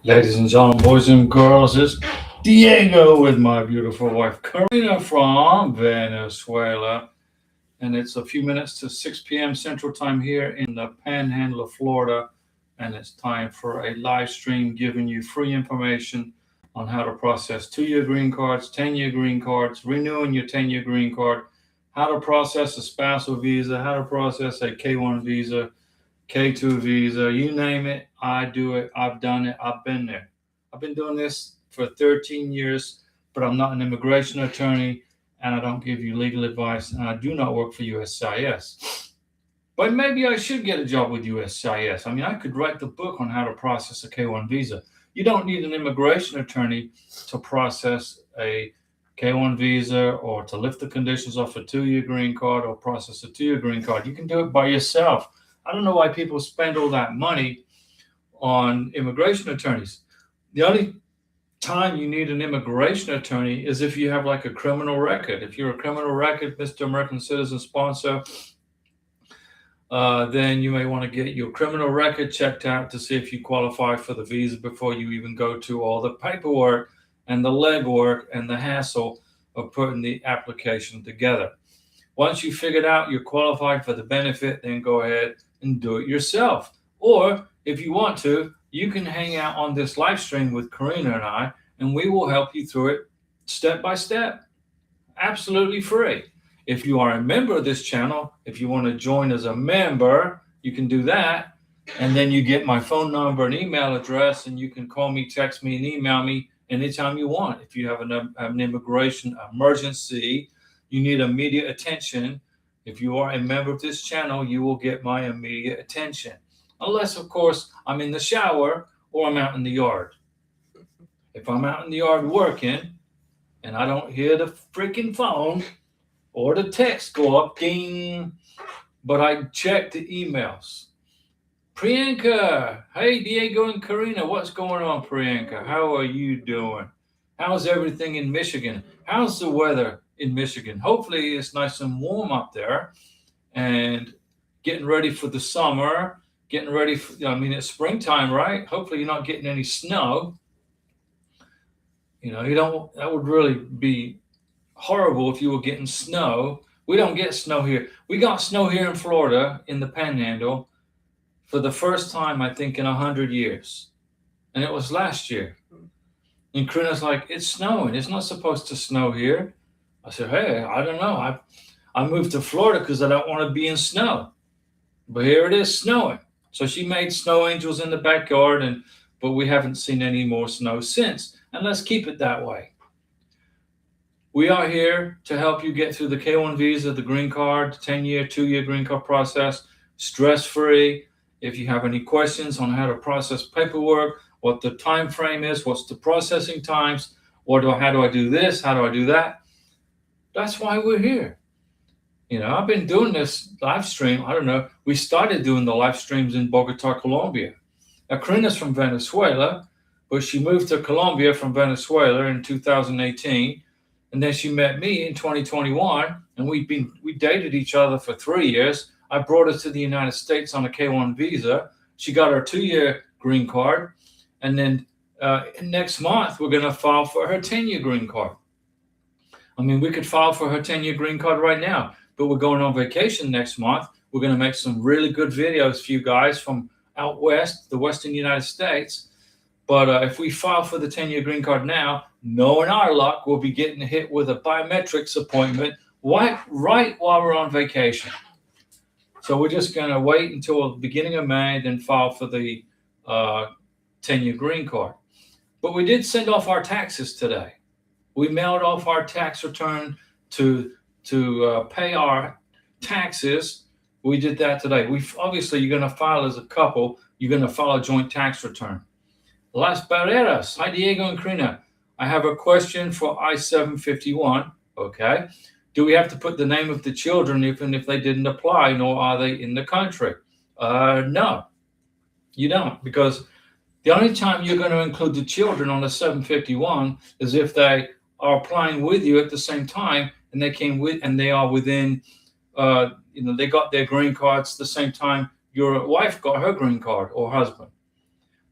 Ladies and gentlemen, boys and girls, it's Diego with my beautiful wife Karina from Venezuela. And it's a few minutes to 6 p.m. Central Time here in the Panhandle of Florida. And it's time for a live stream giving you free information on how to process 2-year green cards, 10-year green cards, renewing your 10-year green card, how to process a spousal visa, how to process a K1 visa, K2 visa, you name it, I do it. I've done it. I've been there. I've been doing this for 13 years, but I'm not an immigration attorney and I don't give you legal advice and I do not work for USCIS. But maybe I should get a job with USCIS. I mean, I could write the book on how to process a K1 visa. You don't need an immigration attorney to process a K1 visa or to lift the conditions off a 2-year green card or process a 2-year green card. You can do it by yourself. I don't know why people spend all that money on immigration attorneys. The only time you need an immigration attorney is if you have like a criminal record. If you're a criminal record, Mr. American Citizen Sponsor, then you may want to get your criminal record checked out to see if you qualify for the visa before you even go to all the paperwork and the legwork and the hassle of putting the application together. Once you figured out you're qualified for the benefit, then go ahead and do it yourself. Or if you want to, you can hang out on this live stream with Karina and I, and we will help you through it step by step, absolutely free. If you are a member of this channel, if you want to join as a member, you can do that. And then you get my phone number and email address, and you can call me, text me, and email me anytime you want. If you have an immigration emergency, you need immediate attention. If you are a member of this channel, you will get my immediate attention. Unless, of course, I'm in the shower or I'm out in the yard. If I'm out in the yard working and I don't hear the freaking phone or the text go up, ding, but I check the emails. Priyanka, hey, Diego and Karina, what's going on, Priyanka? How are you doing? How's everything in Michigan? How's the weather in Michigan? Hopefully it's nice and warm up there and getting ready for the summer, getting ready for, it's springtime, right? Hopefully you're not getting any snow. That would really be horrible if you were getting snow. We don't get snow here. We got snow here in Florida in the Panhandle for the first time, I think, in 100 years. And it was last year. And Karina's like, it's snowing. It's not supposed to snow here. I said, hey, I don't know. I moved to Florida because I don't want to be in snow. But here it is snowing. So she made snow angels in the backyard, but we haven't seen any more snow since. And let's keep it that way. We are here to help you get through the K1 visa, the green card, 10-year, 2-year green card process, stress-free. If you have any questions on how to process paperwork, what the time frame is, what's the processing times, how do I do this, how do I do that? That's why we're here. I've been doing this live stream. I don't know. We started doing the live streams in Bogota, Colombia. Now, Karina's from Venezuela, but she moved to Colombia from Venezuela in 2018. And then she met me in 2021, and we dated each other for 3 years. I brought her to the United States on a K1 visa. She got her 2-year green card. And then next month, we're going to file for her 10-year green card. We could file for her 10-year green card right now, but we're going on vacation next month. We're going to make some really good videos for you guys from out west, the Western United States. But if we file for the 10-year green card now, knowing our luck, we'll be getting hit with a biometrics appointment right while we're on vacation. So we're just going to wait until the beginning of May, then file for the 10-year green card. But we did send off our taxes today. We mailed off our tax return to pay our taxes. We did that today. Obviously, you're going to file as a couple. You're going to file a joint tax return. Las Barreras. Hi, Diego and Karina. I have a question for I-751. Okay. Do we have to put the name of the children even if they didn't apply, nor are they in the country? No, you don't, because the only time you're going to include the children on the 751 is if they are applying with you at the same time and they are within, they got their green cards the same time your wife got her green card or husband.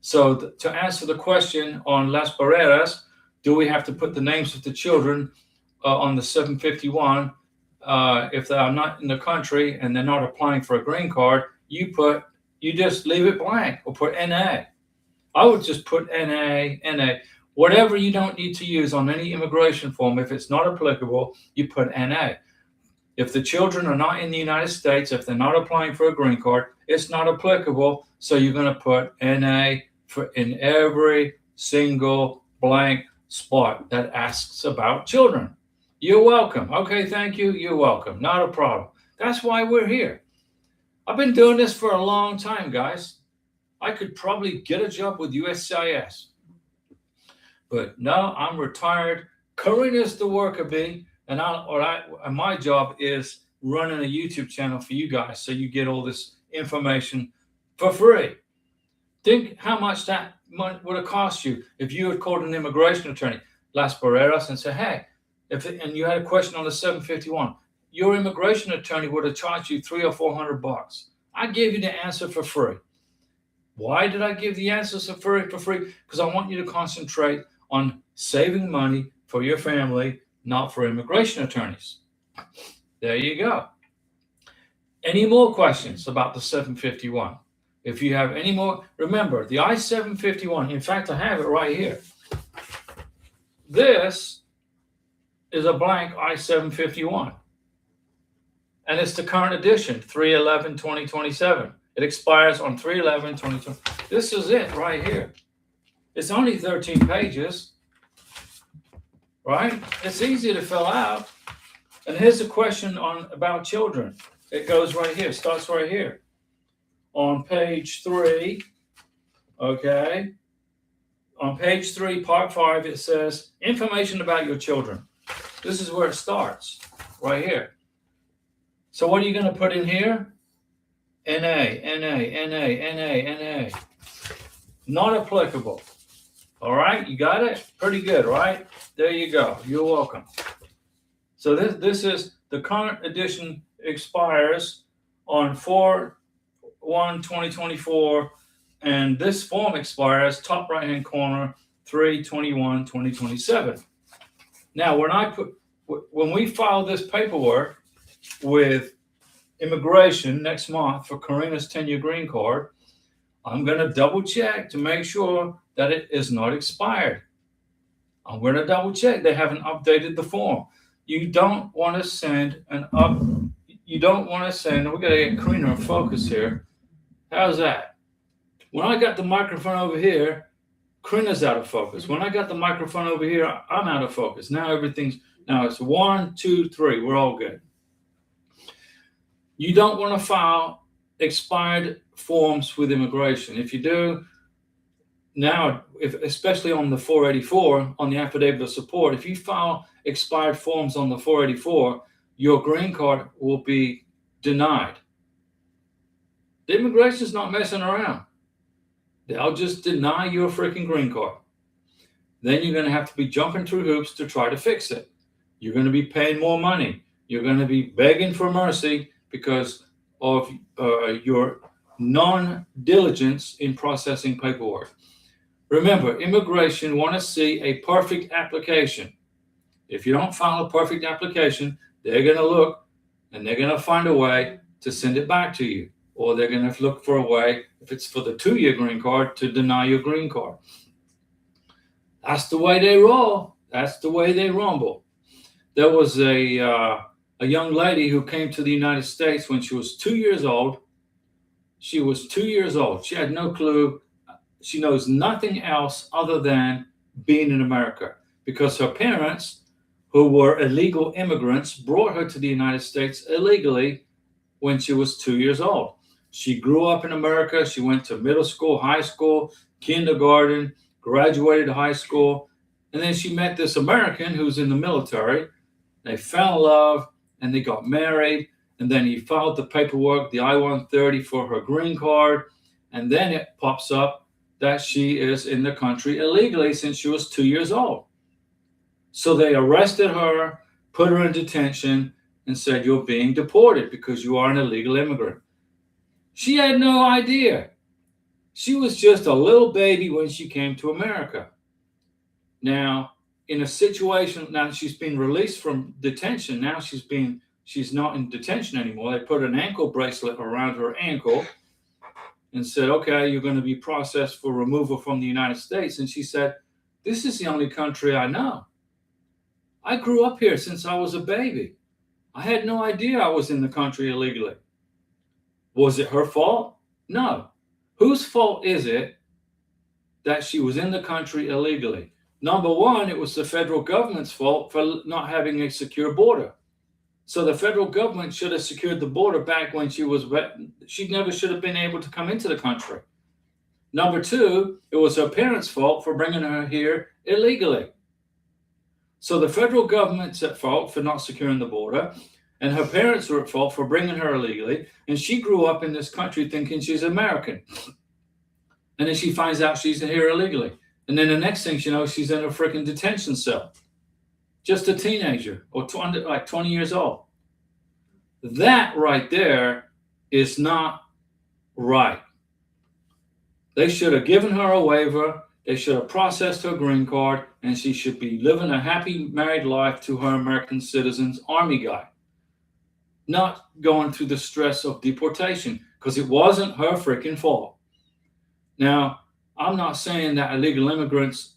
So to answer the question on Las Barreras, do we have to put the names of the children on the 751 if they are not in the country and they're not applying for a green card? You just leave it blank or put NA. I would just put NA. Whatever you don't need to use on any immigration form, if it's not applicable, you put NA. If the children are not in the United States, if they're not applying for a green card, it's not applicable. So you're going to put NA in every single blank spot that asks about children. You're welcome. Okay, thank you. You're welcome. Not a problem. That's why we're here. I've been doing this for a long time, guys. I could probably get a job with USCIS. But no, I'm retired. Karina's the worker bee. And my job is running a YouTube channel for you guys so you get all this information for free. Think how much that would have cost you if you had called an immigration attorney, Las Barreras, and said, hey, and you had a question on the 751, your immigration attorney would have charged you $300 or $400. I gave you the answer for free. Why did I give the answers for free? Because I want you to concentrate on saving money for your family, not for immigration attorneys. There you go. Any more questions about the 751? If you have any more, remember the I-751. In fact, I have it right here. This is a blank I-751. And it's the current edition, 3/11/2027. It expires on 3/11/2020. This is it right here. It's only 13 pages, right? It's easy to fill out. And here's a question about children. It goes right here, starts right here. On page 3, okay? On page 3, part 5, it says, information about your children. This is where it starts, right here. So what are you going to put in here? NA. Not applicable. All right, you got it? Pretty good, right? There you go. You're welcome. So this is the current edition expires on 4/1/2024, and this form expires top right-hand corner 3/21/2027. Now, when we file this paperwork with immigration next month for Karina's 10-year green card, I'm going to double check to make sure that it is not expired. I'm going to double check they haven't updated the form. You don't want to send we're going to get Karina in focus here. How's that? When I got the microphone over here, Karina's out of focus. When I got the microphone over here, I'm out of focus. Now it's 1, 2, 3. We're all good. You don't want to file expired forms with immigration. If you do, now, especially on the 484, on the affidavit of support, if you file expired forms on the 484, your green card will be denied. The immigration's not messing around. They'll just deny your freaking green card. Then you're going to have to be jumping through hoops to try to fix it. You're going to be paying more money. You're going to be begging for mercy because of your non-diligence in processing paperwork. Remember, immigration want to see a perfect application. If you don't file a perfect application, they're going to look and they're going to find a way to send it back to you. Or they're going to look for a way, if it's for the 2-year green card, to deny your green card. That's the way they roll. That's the way they rumble. There was a young lady who came to the United States when she was 2 years old. She was 2 years old. She had no clue. She knows nothing else other than being in America because her parents, who were illegal immigrants, brought her to the United States illegally when she was 2 years old. She grew up in America. She went to middle school, high school, kindergarten, graduated high school, and then she met this American who's in the military. They fell in love and they got married, and then he filed the paperwork, the I-130 for her green card, and then it pops up that she is in the country illegally since she was 2 years old. So they arrested her, put her in detention, and said, you're being deported because you are an illegal immigrant. She had no idea. She was just a little baby when she came to America. Now, in a situation, now she's been released from detention. Now she's not in detention anymore. They put an ankle bracelet around her ankle and said, okay, you're going to be processed for removal from the United States. And she said, this is the only country I know. I grew up here since I was a baby. I had no idea I was in the country illegally. Was it her fault? No. Whose fault is it that she was in the country illegally? Number one, it was the federal government's fault for not having a secure border. So the federal government should have secured the border back when she never should have been able to come into the country. Number two, it was her parents' fault for bringing her here illegally. So the federal government's at fault for not securing the border, and her parents were at fault for bringing her illegally, and she grew up in this country thinking she's American. And then she finds out she's here illegally. And then the next thing she knows, she's in a freaking detention cell. Just a teenager, or 20 years old. That right there is not right. They should have given her a waiver. They should have processed her green card, and she should be living a happy married life to her American citizen's army guy. Not going through the stress of deportation, because it wasn't her freaking fault. Now, I'm not saying that illegal immigrants,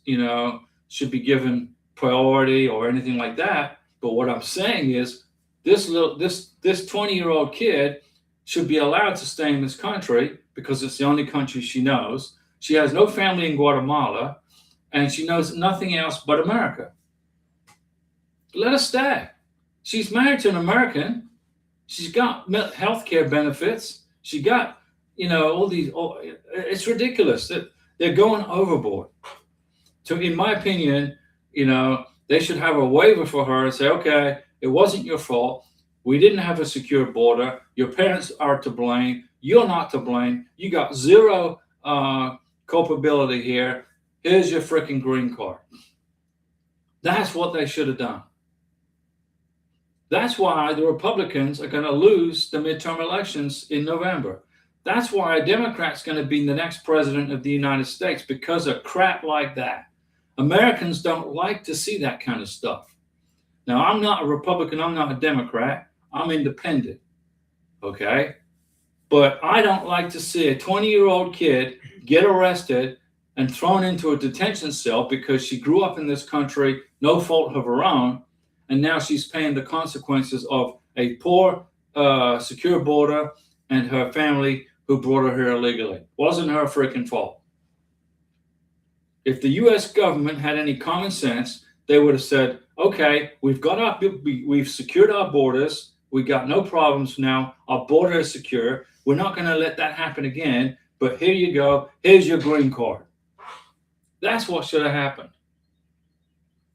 should be given priority or anything like that. But what I'm saying is this 20-year-old kid should be allowed to stay in this country because it's the only country she knows. She has no family in Guatemala, and she knows nothing else but America. Let her stay. She's married to an American. She's got health care benefits. She got, all these. It's ridiculous that they're going overboard. So, in my opinion, they should have a waiver for her and say, okay, it wasn't your fault. We didn't have a secure border. Your parents are to blame. You're not to blame. You got zero culpability here. Here's your freaking green card. That's what they should have done. That's why the Republicans are going to lose the midterm elections in November. That's why a Democrat's going to be the next president of the United States, because of crap like that. Americans don't like to see that kind of stuff. Now, I'm not a Republican. I'm not a Democrat. I'm independent. Okay? But I don't like to see a 20-year-old kid get arrested and thrown into a detention cell because she grew up in this country, no fault of her own, and now she's paying the consequences of a poor, secure border and her family who brought her here illegally. Wasn't her freaking fault. If the U.S. government had any common sense, they would have said, okay, we've secured our borders. We got no problems now. Our border is secure. We're not going to let that happen again. But here you go. Here's your green card. That's what should have happened.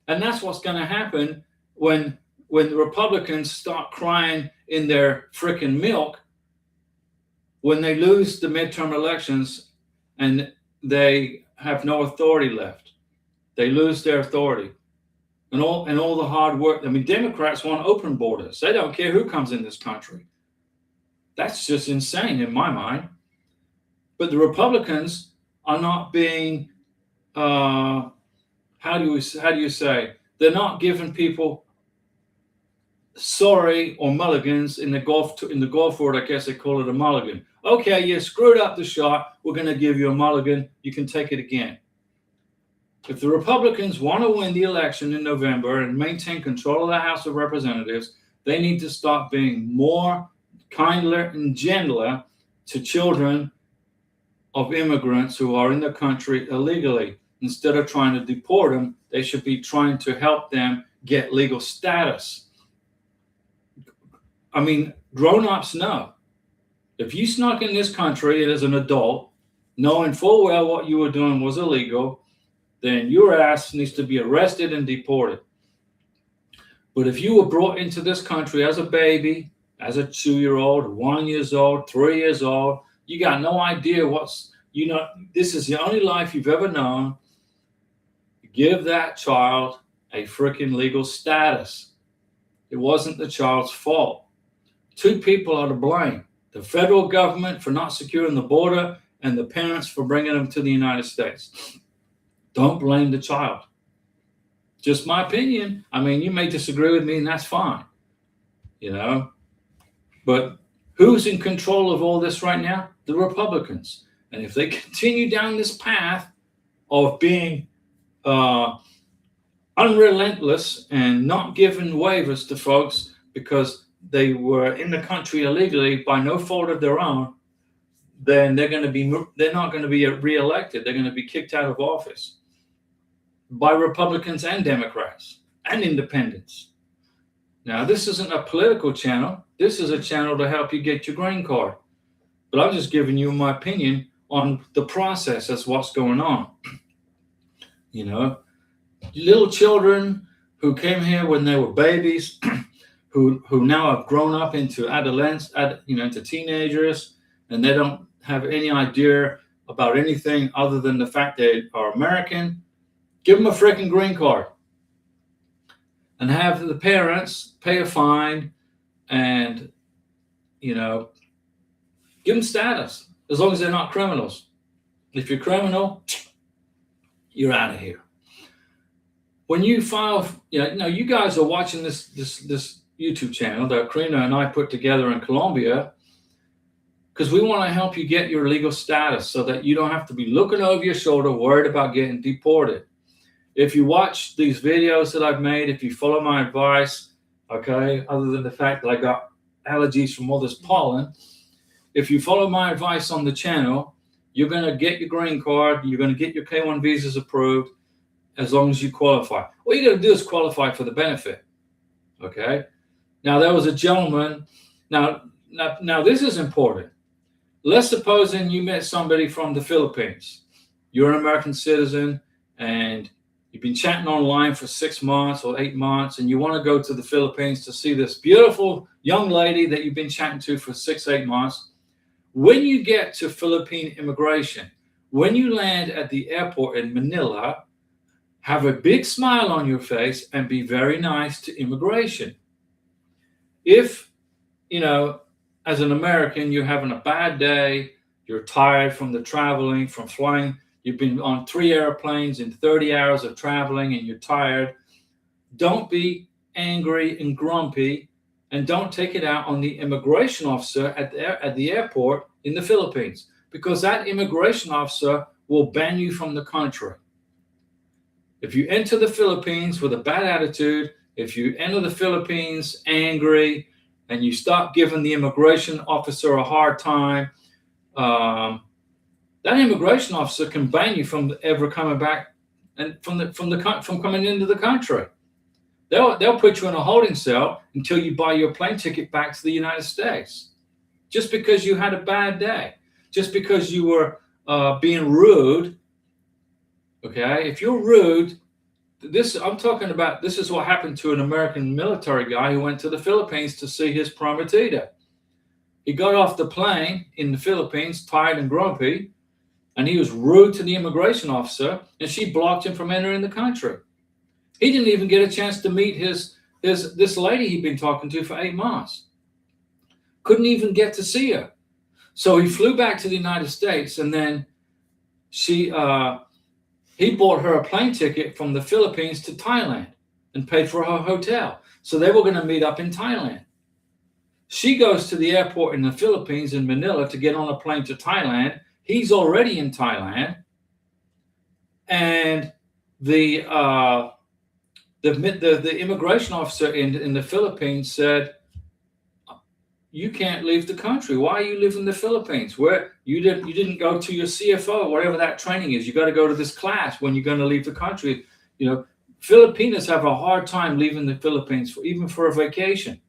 And that's what's going to happen when the Republicans start crying in their freaking milk when they lose the midterm elections and they have no authority left. They lose their authority. And all the hard work. I mean, Democrats want open borders. They don't care who comes in this country. That's just insane in my mind. But the Republicans are not being, how do you say? They're not giving people sorry or mulligans in the golf world. I guess they call it a mulligan. Okay, you screwed up the shot. We're going to give you a mulligan. You can take it again. If the Republicans want to win the election in November and maintain control of the House of Representatives, they need to stop being more kinder and gentler to children of immigrants who are in the country illegally. Instead of trying to deport them, they should be trying to help them get legal status. I mean, grown-ups know. If you snuck in this country as an adult, knowing full well what you were doing was illegal, then your ass needs to be arrested and deported. But if you were brought into this country as a baby, as a 2-year-old, 1 year old, 3 years old, you got no idea this is the only life you've ever known. Give that child a freaking legal status. It wasn't the child's fault. Two people are to blame. The federal government for not securing the border and the parents for bringing them to the United States. Don't blame the child. Just my opinion. I mean, you may disagree with me, and that's fine, you know. But who's in control of all this right now? The Republicans. And if they continue down this path of being unrelentless and not giving waivers to folks because they were in the country illegally by no fault of their own, then they're not going to be reelected. They're going to be kicked out of office by Republicans and Democrats and independents. Now, this isn't a political channel. This is a channel to help you get your green card. But I'm just giving you my opinion on the process as what's going on. You know, little children who came here when they were babies, who now have grown up into adolescents, into teenagers, and they don't have any idea about anything other than the fact they are American. Give them a freaking green card and have the parents pay a fine and, give them status as long as they're not criminals. If you're a criminal, you're out of here. When you file, you guys are watching this YouTube channel that Karina and I put together in Colombia because we want to help you get your legal status so that you don't have to be looking over your shoulder worried about getting deported. If you watch these videos that I've made, if you follow my advice, okay, other than the fact that I got allergies from all this pollen, if you follow my advice on the channel, you're going to get your green card, you're going to get your K-1 visas approved as long as you qualify. All you got to do is qualify for the benefit, okay? Now, there was a gentleman. Now this is important. Let's suppose you met somebody from the Philippines. You're an American citizen, and you've been chatting online for 6 months or 8 months, and you want to go to the Philippines to see this beautiful young lady that you've been chatting to for 6-8 months. When you get to Philippine immigration, when you land at the airport in Manila, have a big smile on your face and be very nice to immigration. If, as an American, you're having a bad day, you're tired from the traveling, from flying, you've been on 3 airplanes in 30 hours of traveling and you're tired, don't be angry and grumpy, and don't take it out on the immigration officer at the airport in the Philippines, because that immigration officer will ban you from the country. If you enter the Philippines with a bad attitude, if you enter the Philippines angry, and you start giving the immigration officer a hard time, that immigration officer can ban you from ever coming back and from coming into the country. They'll put you in a holding cell until you buy your plane ticket back to the United States, just because you had a bad day, just because you were being rude. Okay, if you're rude, this is what happened to an American military guy who went to the Philippines to see his prometida. He got off the plane in the Philippines, tired and grumpy, and he was rude to the immigration officer, and she blocked him from entering the country. He didn't even get a chance to meet this lady he'd been talking to for 8 months. Couldn't even get to see her. So he flew back to the United States, and then he bought her a plane ticket from the Philippines to Thailand and paid for her hotel. So they were going to meet up in Thailand. She goes to the airport in the Philippines in Manila to get on a plane to Thailand. He's already in Thailand. And the immigration officer in the Philippines said, you can't leave the country. Why are you leaving the Philippines? Where you didn't go to your CFO, whatever that training is. You got to go to this class when you're going to leave the country. Filipinos have a hard time leaving the Philippines even for a vacation.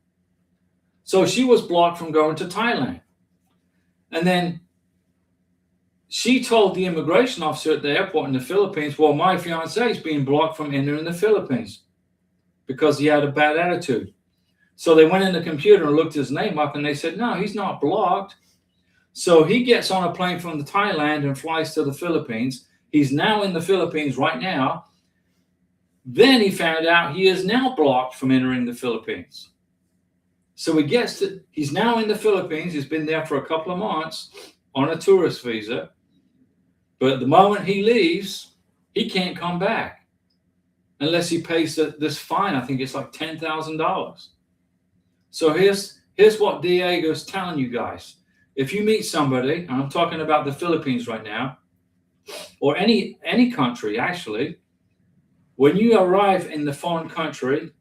So she was blocked from going to Thailand. And then she told the immigration officer at the airport in the Philippines, well, my fiance is being blocked from entering the Philippines because he had a bad attitude. So they went in the computer and looked his name up, and they said, no, he's not blocked. So he gets on a plane from Thailand and flies to the Philippines. He's now in the Philippines right now. Then he found out he is now blocked from entering the Philippines. So he's now in the Philippines. He's been there for a couple of months on a tourist visa. But the moment he leaves, he can't come back unless he pays this fine. I think it's like $10,000. So here's what Diego's telling you guys. If you meet somebody, and I'm talking about the Philippines right now, or any country actually, when you arrive in the foreign country,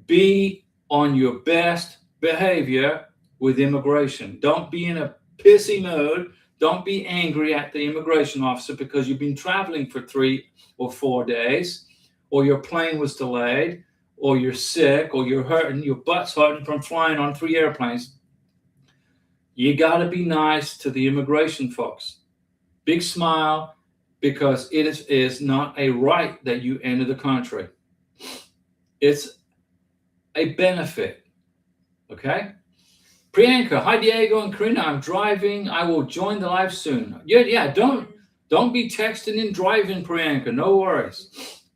be on your best behavior with immigration. Don't be in a pissy mode. Don't be angry at the immigration officer because you've been traveling for 3 or 4 days, or your plane was delayed, or you're sick, or you're hurting, your butt's hurting from flying on 3 airplanes. You got to be nice to the immigration folks. Big smile, because it is not a right that you enter the country. It's a benefit. Okay? Priyanka, hi Diego and Karina. I'm driving. I will join the live soon. Yeah. Don't be texting and driving, Priyanka. No worries.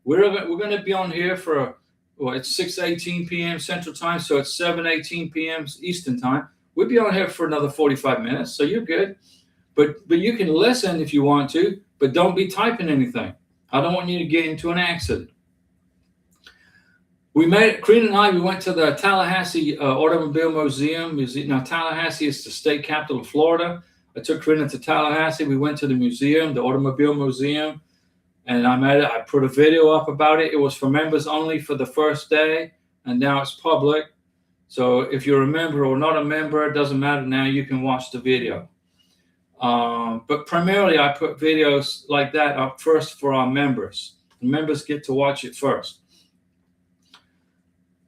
We're going to be on here for it's 6:18 p.m. Central Time, so it's 7:18 p.m. Eastern Time. We'll be on here for another 45 minutes, so you're good. But you can listen if you want to, but don't be typing anything. I don't want you to get into an accident. Karina and I, we went to the Tallahassee Automobile Museum. Now, Tallahassee is the state capital of Florida. I took Karina to Tallahassee. We went to the museum, the Automobile Museum, and I put a video up about it. It was for members only for the first day, and now it's public. So if you're a member or not a member, it doesn't matter now. You can watch the video. But primarily, I put videos like that up first for our members. The members get to watch it first.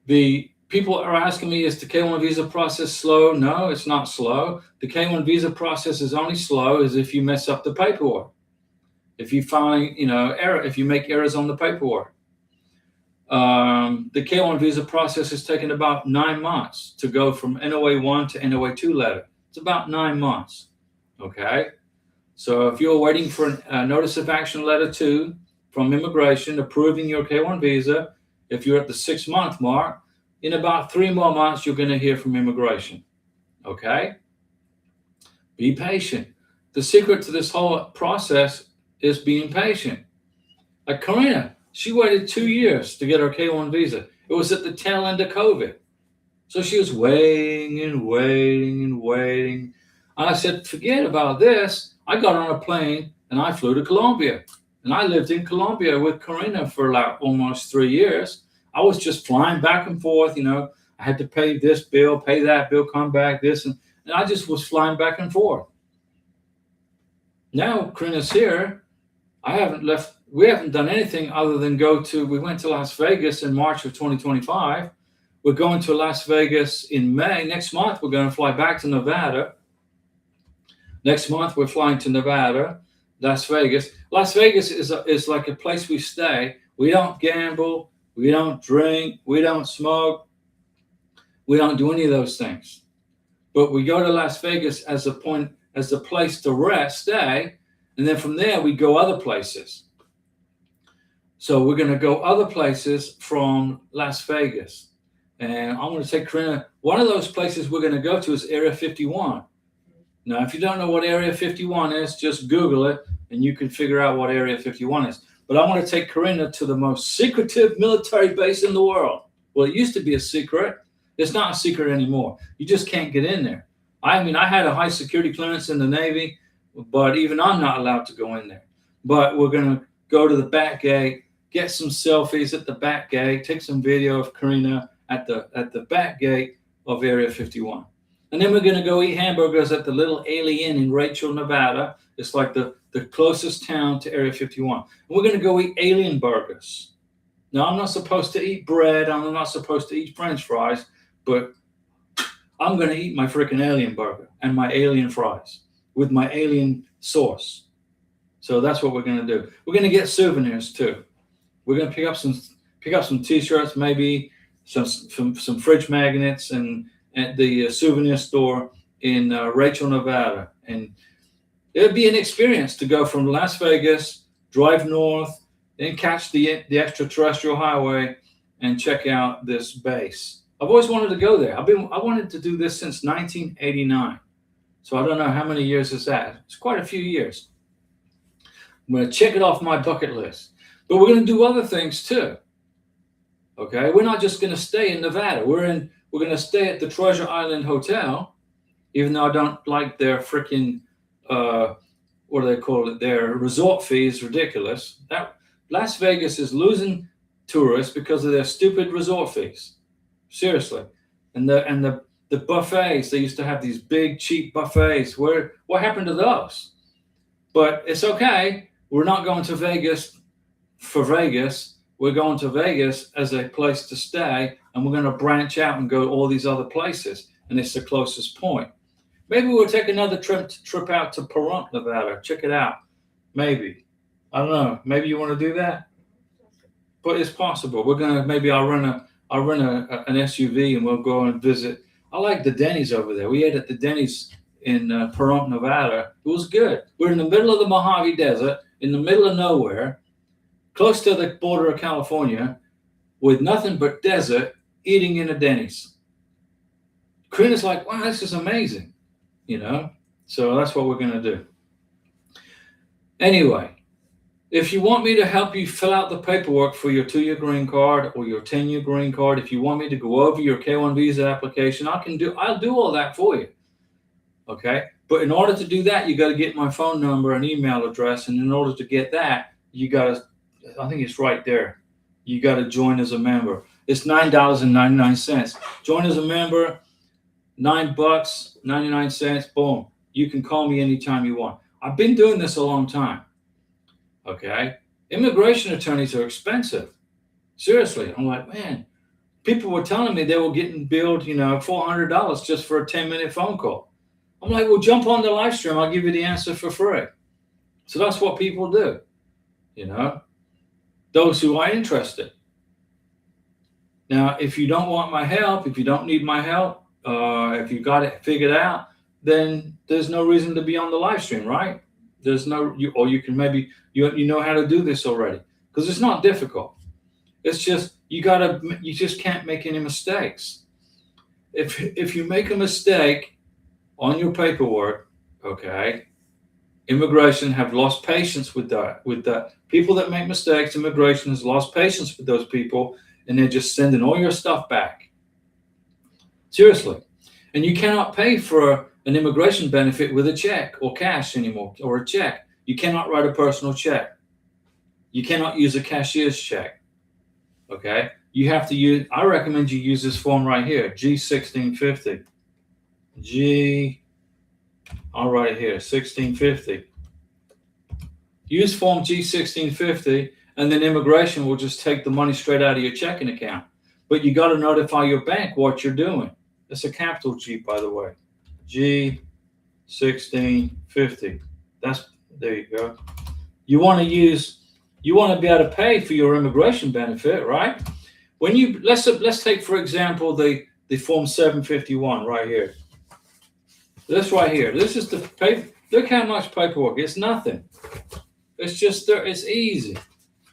The people are asking me, is the K-1 visa process slow? No, it's not slow. The K-1 visa process is only slow as if you mess up the paperwork. If you find, if you make errors on the paperwork. The K-1 visa process is taking about 9 months to go from NOA 1 to NOA 2 letter. It's about 9 months. Okay. So if you're waiting for a notice of action letter 2 from immigration approving your K-1 visa, if you're at the 6-month mark, in about 3 more months, you're going to hear from immigration. Okay? Be patient. The secret to this whole process is being patient. Like Karina, she waited 2 years to get her K-1 visa. It was at the tail end of COVID. So she was waiting and waiting and waiting. And I said, forget about this. I got on a plane and I flew to Colombia. And I lived in Colombia with Karina for like almost 3 years. I was just flying back and forth, I had to pay this bill, pay that bill, come back, this, and I just was flying back and forth. Now Karina's here. We haven't done anything other than we went to Las Vegas in March of 2025. We're going to Las Vegas in May. Next month, we're going to fly back to Nevada. Next month, we're flying to Nevada, Las Vegas. Las Vegas is like a place we stay. We don't gamble. We don't drink. We don't smoke. We don't do any of those things. But we go to Las Vegas as a place to stay. And then from there, we go other places. So we're going to go other places from Las Vegas. And I'm going to take Karina. One of those places we're going to go to is Area 51. Now, if you don't know what Area 51 is, just Google it, and you can figure out what Area 51 is. But I want to take Karina to the most secretive military base in the world. Well, it used to be a secret. It's not a secret anymore. You just can't get in there. I had a high security clearance in the Navy, but even I'm not allowed to go in there. But we're going to go to the back gate, get some selfies at the back gate, take some video of Karina at the back gate of Area 51. And then we're going to go eat hamburgers at the Little Alien in Rachel, Nevada. It's like the closest town to Area 51. And we're going to go eat alien burgers. Now, I'm not supposed to eat bread. I'm not supposed to eat French fries, but I'm going to eat my freaking alien burger and my alien fries with my alien sauce. So that's what we're going to do. We're going to get souvenirs too. We're going to pick up some T-shirts, maybe some fridge magnets, and at the souvenir store in Rachel, Nevada. And it'll be an experience to go from Las Vegas, drive north, then catch the extraterrestrial highway and check out this base. I've always wanted to go there. I wanted to do this since 1989. So I don't know how many years is that. It's quite a few years. I'm going to check it off my bucket list. But we're going to do other things too. Okay, we're not just going to stay in Nevada. We're going to stay at the Treasure Island Hotel, even though I don't like their freaking what do they call it? Their resort fee is ridiculous. That Las Vegas is losing tourists because of their stupid resort fees. Seriously, and the buffets. They used to have these big cheap buffets. What happened to those? But it's okay. We're not going to Vegas for Vegas. We're going to Vegas as a place to stay, and we're going to branch out and go to all these other places, and it's the closest point. Maybe we'll take another trip out to Pahrump, Nevada. Check it out. Maybe. I don't know. Maybe you want to do that? But it's possible. I'll rent an SUV and we'll go and visit. I like the Denny's over there. We ate at the Denny's in Pahrump, Nevada. It was good. We're in the middle of the Mojave Desert, in the middle of nowhere, close to the border of California, with nothing but desert, eating in a Denny's. Karina's like, wow, this is amazing. So that's what we're going to do. Anyway, if you want me to help you fill out the paperwork for your 2-year green card or your 10-year green card, if you want me to go over your K-1 visa application, I'll do all that for you. Okay? But in order to do that, you got to get my phone number and email address. And in order to get that, you got to, I think it's right there. You got to join as a member. It's $9.99. Join as a member. $9.99, boom. You can call me anytime you want. I've been doing this a long time. Okay? Immigration attorneys are expensive. Seriously. I'm like, man, people were telling me they were getting billed, $400 just for a 10-minute phone call. I'm like, well, jump on the live stream. I'll give you the answer for free. So that's what people do. Those who are interested. Now, if you don't want my help, if you don't need my help, if you got it figured out, then there's no reason to be on the live stream, right? There's no, you can maybe, you know how to do this already, because it's not difficult. It's just, you just can't make any mistakes. If you make a mistake on your paperwork, okay, immigration have lost patience with that. With the people that make mistakes, immigration has lost patience with those people, and they're just sending all your stuff back. Seriously. And you cannot pay for an immigration benefit with a check or cash anymore, or a check. You cannot write a personal check. You cannot use a cashier's check. Okay? You have to use, I recommend you use this form right here, G1650. I'll write it here, 1650. Use form G1650, and then immigration will just take the money straight out of your checking account. But you got to notify your bank what you're doing. It's a capital G, by the way. G1650. There you go. You want to be able to pay for your immigration benefit, right? When you let's take for example the form 751 right here. This right here. This is the paper. Look how much paperwork. It's nothing. It's just it's easy.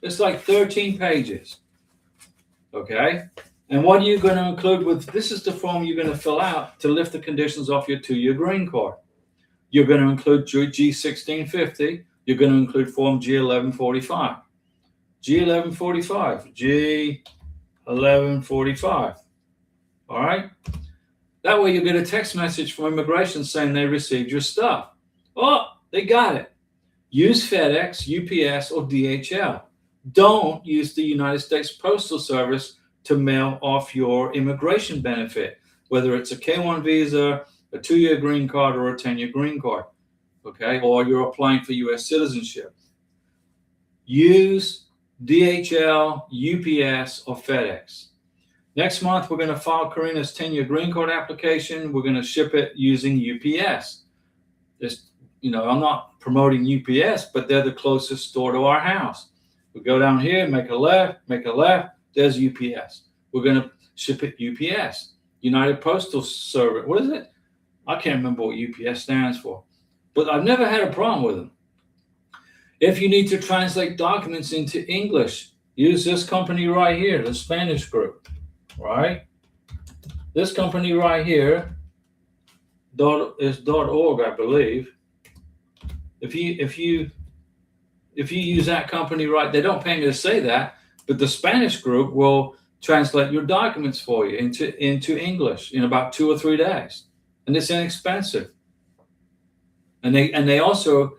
It's like 13 pages. Okay? And what are you going to include with this is the form you're going to fill out to lift the conditions off your 2-year green card. You're going to include G1650. You're going to include form G1145. G1145. All right? That way you get a text message from immigration saying they received your stuff. Oh, they got it. Use FedEx, UPS, or DHL. Don't use the United States Postal Service to mail off your immigration benefit, whether it's a K-1 visa, a 2-year green card, or a 10-year green card, okay? Or you're applying for U.S. citizenship. Use DHL, UPS, or FedEx. Next month, we're going to file Karina's 10-year green card application. We're going to ship it using UPS. I'm not promoting UPS, but they're the closest store to our house. We go down here, make a left, there's UPS. We're going to ship it UPS, United Postal Service. What is it? I can't remember what UPS stands for, but I've never had a problem with them. If you need to translate documents into English, use this company right here, the Spanish group, right? This company right here is .org, I believe. If you if you use that company right, they don't pay me to say that, but the Spanish group will translate your documents for you into English in about 2 or 3 days, and it's inexpensive. And they also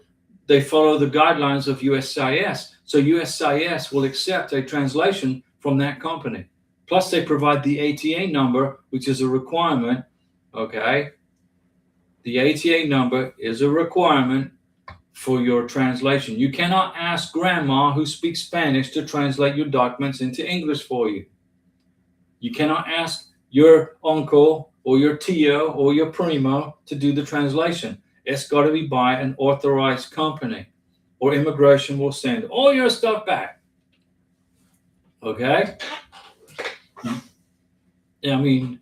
follow the guidelines of USCIS. So USCIS will accept a translation from that company. Plus, they provide the ATA number, which is a requirement. Okay, the ATA number is a requirement for your translation. You cannot ask grandma who speaks Spanish to translate your documents into English for you. You cannot ask your uncle or your tio or your primo to do the translation. It's got to be by an authorized company, or immigration will send all your stuff back. Okay? I mean,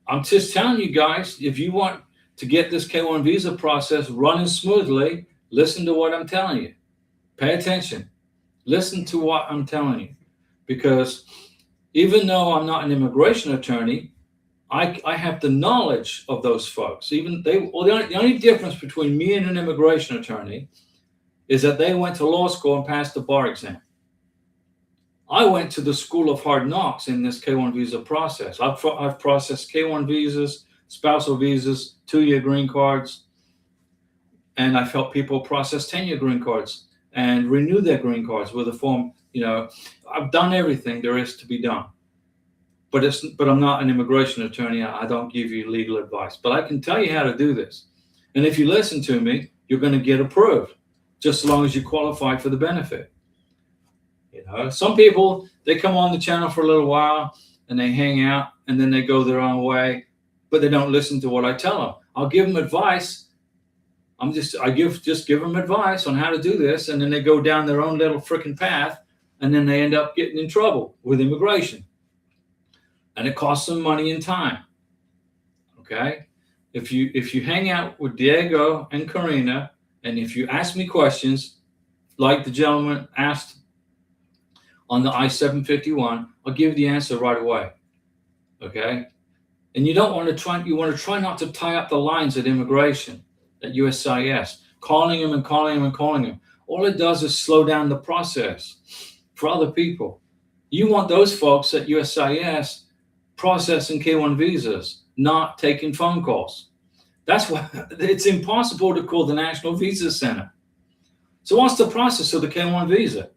I'm just telling you guys, if you want to get this K-1 visa process running smoothly, listen to what I'm telling you. Pay attention. Listen to what I'm telling you. Because even though I'm not an immigration attorney, I have the knowledge of those folks. The only difference between me and an immigration attorney is that they went to law school and passed the bar exam. I went to the school of hard knocks in this K-1 visa process. I've processed K-1 visas, spousal visas, 2-year green cards, and I've helped people process 10-year green cards and renew their green cards with a form. I've done everything there is to be done. But I'm not an immigration attorney. I don't give you legal advice, but I can tell you how to do this. And if you listen to me, you're going to get approved, just as long as you qualify for the benefit. Some people, they come on the channel for a little while and they hang out and then they go their own way, but they don't listen to what I tell them. I'll give them advice. I give them advice on how to do this, and then they go down their own little freaking path, and then they end up getting in trouble with immigration. And it costs them money and time. Okay? If you hang out with Diego and Karina, and if you ask me questions, like the gentleman asked on the I-751, I'll give you the answer right away. Okay? And you want to try not to tie up the lines at immigration, at USCIS, calling them and calling them and calling them. All it does is slow down the process for other people. You want those folks at USCIS processing K-1 visas, not taking phone calls. That's why it's impossible to call the National Visa Center. So what's the process of the K-1 visa?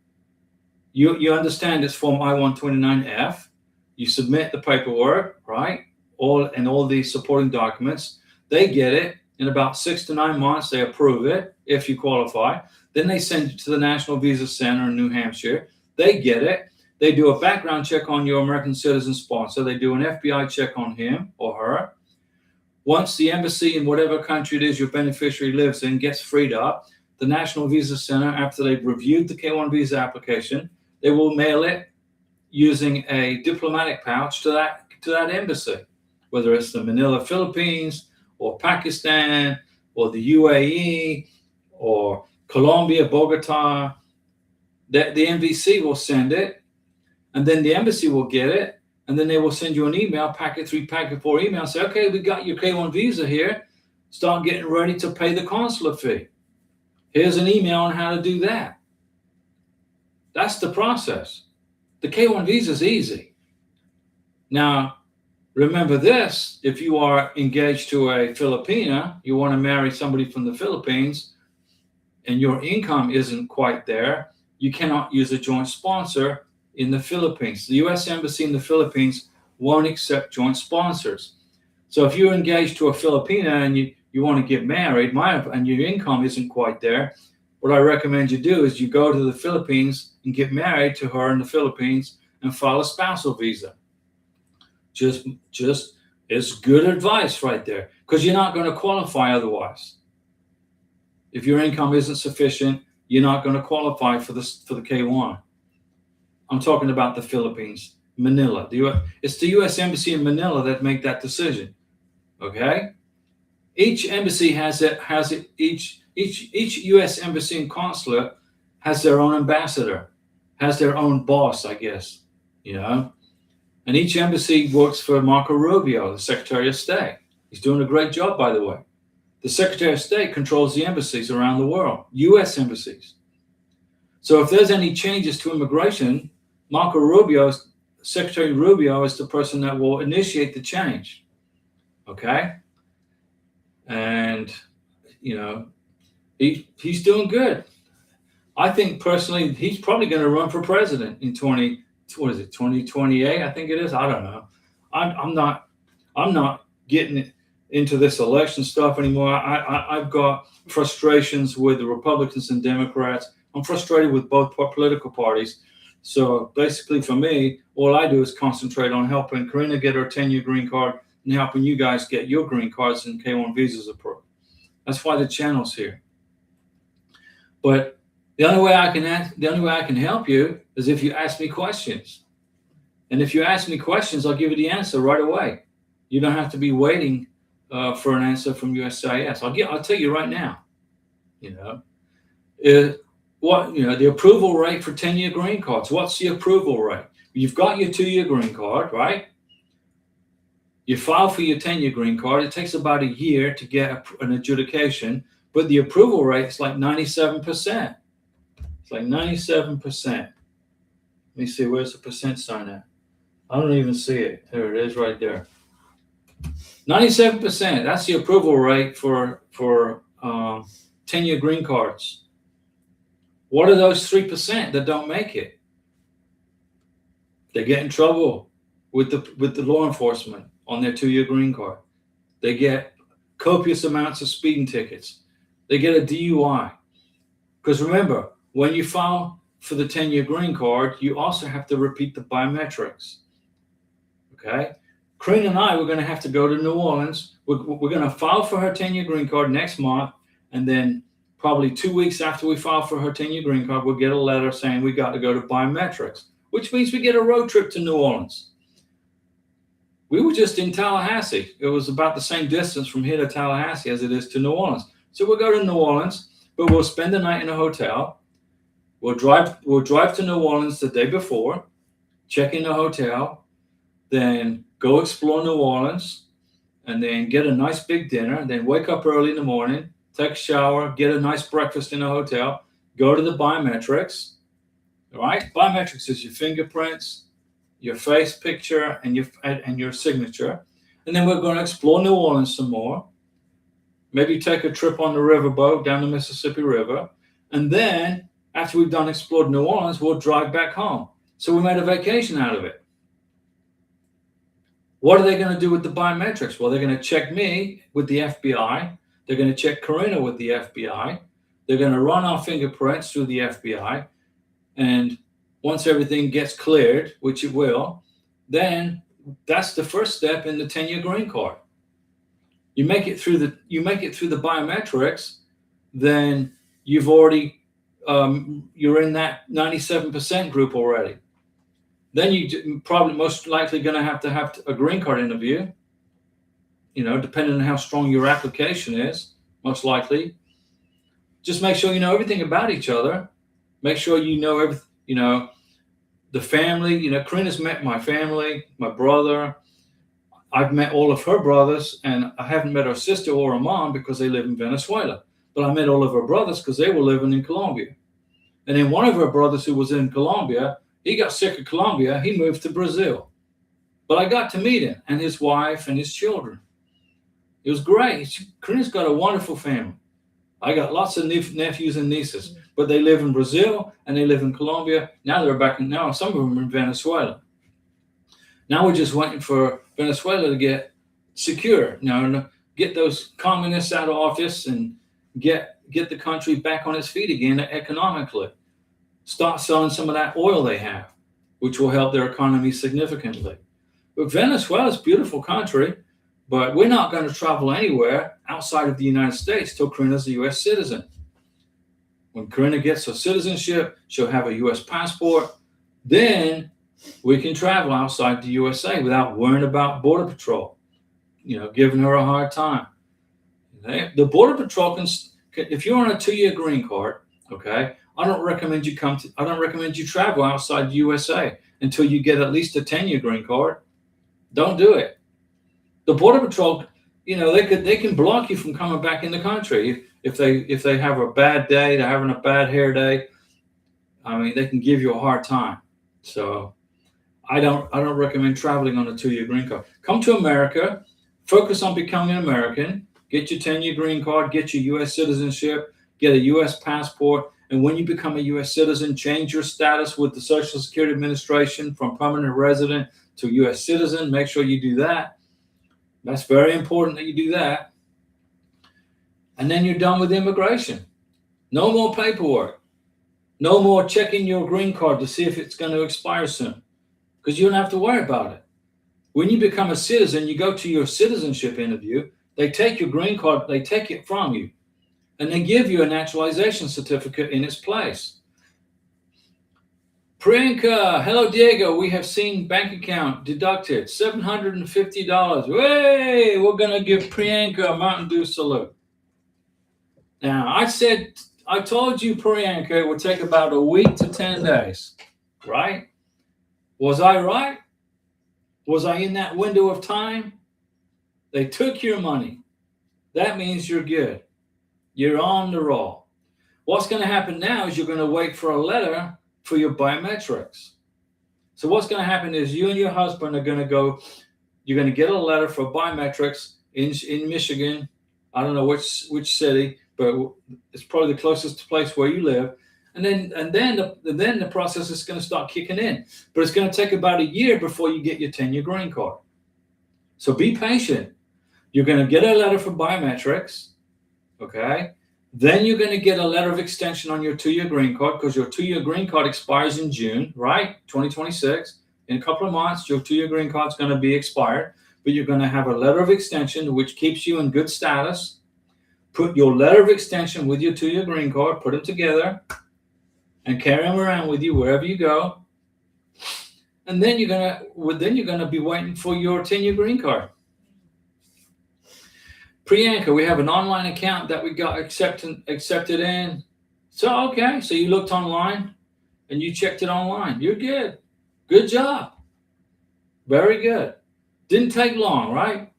You understand it's Form I-129F. You submit the paperwork, right? All the supporting documents. They get it in about 6 to 9 months. They approve it if you qualify. Then they send it to the National Visa Center in New Hampshire. They get it. They do a background check on your American citizen sponsor. They do an FBI check on him or her. Once the embassy in whatever country it is your beneficiary lives in gets freed up, the National Visa Center, after they've reviewed the K-1 visa application, they will mail it using a diplomatic pouch to that embassy, whether it's the Manila, Philippines, or Pakistan, or the UAE, or Colombia, Bogota. The NVC will send it, and then the embassy will get it, and then they will send you an email, packet 3, packet 4 email, say, okay, we got your K-1 visa here. Start getting ready to pay the consulate fee. Here's an email on how to do that. That's the process. The K-1 visa is easy. Now, remember this, if you are engaged to a Filipina, you want to marry somebody from the Philippines, and your income isn't quite there, you cannot use a joint sponsor in the Philippines. The U.S. Embassy in the Philippines won't accept joint sponsors. So if you're engaged to a Filipina and you want to get married, and your income isn't quite there, what I recommend you do is you go to the Philippines and get married to her in the Philippines and file a spousal visa. Just it's good advice right there, because you're not going to qualify otherwise. If your income isn't sufficient, you're not going to qualify for the K-1. I'm talking about the Philippines, Manila. It's the U.S. Embassy in Manila that make that decision. Okay? Each embassy has it. Each U.S. embassy and consulate has their own ambassador, has their own boss, I guess. And each embassy works for Marco Rubio, the Secretary of State. He's doing a great job, by the way. The Secretary of State controls the embassies around the world, U.S. embassies. So if there's any changes to immigration, Secretary Rubio is the person that will initiate the change. Okay? And, he's doing good. I think personally, he's probably going to run for president in 2028? I think it is. I don't know. I'm not getting into this election stuff anymore. I've got frustrations with the Republicans and Democrats. I'm frustrated with both political parties. So basically, for me, all I do is concentrate on helping Karina get her 10-year green card and helping you guys get your green cards and K-1 visas approved. That's why the channel's here. But the only way I can help you is if you ask me questions. And if you ask me questions, I'll give you the answer right away. You don't have to be waiting for an answer from USCIS. I'll tell you right now. The approval rate for 10-year green cards. What's the approval rate? You've got your 2-year green card, right? You file for your 10-year green card. It takes about a year to get an adjudication, but the approval rate is like 97%. It's like 97%. Let me see, where's the percent sign at? I don't even see it. There it is right there. 97%. That's the approval rate for 10-year green cards. What are those 3% that don't make it? They get in trouble with the law enforcement on their 2-year green card. They get copious amounts of speeding tickets. They get a DUI. Because remember, when you file for the 10-year green card, you also have to repeat the biometrics. Okay? Karina and I, we're going to have to go to New Orleans. We're going to file for her 10-year green card next month, and then probably 2 weeks after we file for her 10-year green card, we'll get a letter saying we got to go to biometrics, which means we get a road trip to New Orleans. We were just in Tallahassee. It was about the same distance from here to Tallahassee as it is to New Orleans. So we'll go to New Orleans, but we'll spend the night in a hotel. We'll drive to New Orleans the day before, check in the hotel, then go explore New Orleans, and then get a nice big dinner, then wake up early in the morning, take a shower, get a nice breakfast in a hotel, go to the biometrics. All right? Biometrics is your fingerprints, your face picture, and your signature. And then we're going to explore New Orleans some more. Maybe take a trip on the riverboat down the Mississippi River. And then, after we've done explored New Orleans, we'll drive back home. So we made a vacation out of it. What are they going to do with the biometrics? Well, they're going to check me with the FBI. They're going to check Karina with the FBI. They're going to run our fingerprints through the FBI. And once everything gets cleared, which it will, then that's the first step in the 10-year green card. You make it through the biometrics, then you've already you're in that 97% group already. Then you probably most likely going to have a green card interview. Depending on how strong your application is, most likely. Just make sure you know everything about each other. Make sure you know everything. The family. Karina's met my family, my brother. I've met all of her brothers, and I haven't met her sister or her mom because they live in Venezuela. But I met all of her brothers because they were living in Colombia. And then one of her brothers who was in Colombia, he got sick of Colombia. He moved to Brazil. But I got to meet him and his wife and his children. It was great. Karina's got a wonderful family. I got lots of nephews and nieces, but they live in Brazil and they live in Colombia. Now some of them are in Venezuela. Now we're just waiting for Venezuela to get secure, get those communists out of office and get the country back on its feet again economically. Start selling some of that oil they have, which will help their economy significantly. But Venezuela's a beautiful country, but we're not going to travel anywhere outside of the United States till Karina's a U.S. citizen. When Karina gets her citizenship, she'll have a U.S. passport. Then we can travel outside the USA without worrying about Border Patrol, giving her a hard time. The Border Patrol can, if you're on a 2-year green card, okay, I don't recommend you travel outside the USA until you get at least a 10-year green card. Don't do it. The Border Patrol, they can block you from coming back in the country if they have a bad day, they're having a bad hair day. I mean, they can give you a hard time. So I don't recommend traveling on a 2-year green card. Come to America, focus on becoming an American, get your 10-year green card, get your U.S. citizenship, get a U.S. passport, and when you become a U.S. citizen, change your status with the Social Security Administration from permanent resident to U.S. citizen. Make sure you do that. That's very important that you do that. And then you're done with immigration. No more paperwork. No more checking your green card to see if it's going to expire soon, because you don't have to worry about it. When you become a citizen, you go to your citizenship interview, they take your green card, they take it from you, and they give you a naturalization certificate in its place. Priyanka, hello Diego, we have seen bank account deducted $750. Hey, we're going to give Priyanka a Mountain Dew salute. Now, I told you, Priyanka, it would take about a week to 10 days, right? Was I right? Was I in that window of time? They took your money. That means you're good. You're on the roll. What's going to happen now is you're going to wait for a letter for your biometrics. So what's going to happen is you and your husband are going to go, you're going to get a letter for biometrics in Michigan. I don't know which city, but it's probably the closest place where you live. And then the process is going to start kicking in. But it's going to take about a year before you get your 10-year green card. So be patient. You're going to get a letter for biometrics, okay? Then you're going to get a letter of extension on your 2-year green card, because your 2-year green card expires in June, right? 2026. In a couple of months, your 2-year green card is going to be expired, but you're going to have a letter of extension which keeps you in good status. Put your letter of extension with your 2-year green card, put them together, and carry them around with you wherever you go. And then you're gonna be waiting for your 10-year green card. Priyanka, we have an online account that we got accepted in. So, okay, so you looked online and you checked it online. You're good. Good job. Very good. Didn't take long, right?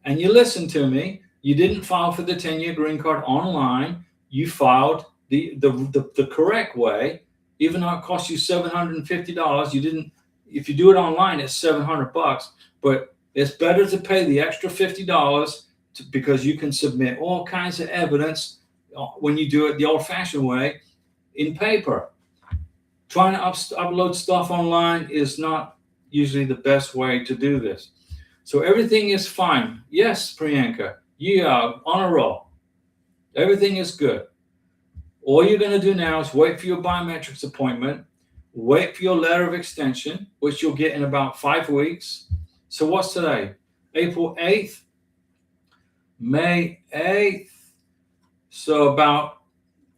And you listened to me. You didn't file for the 10-year green card online. You filed the correct way, even though it cost you $750. You didn't. If you do it online, it's $700. But it's better to pay the extra $50 because you can submit all kinds of evidence when you do it the old-fashioned way in paper. Trying to upload stuff online is not usually the best way to do this. So everything is fine. Yes, Priyanka, you are on a roll. Everything is good. All you're going to do now is wait for your biometrics appointment, wait for your letter of extension, which you'll get in about 5 weeks. So what's today? April 8th? May 8th. So about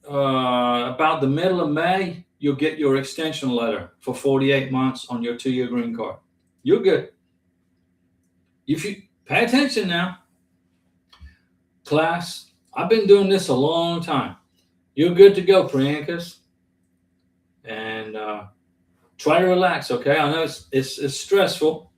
the middle of May, you'll get your extension letter for 48 months on your 2-year green card. You're good. If you pay attention now, class, I've been doing this a long time. You're good to go, Priyankas. And try to relax, okay? I know it's stressful.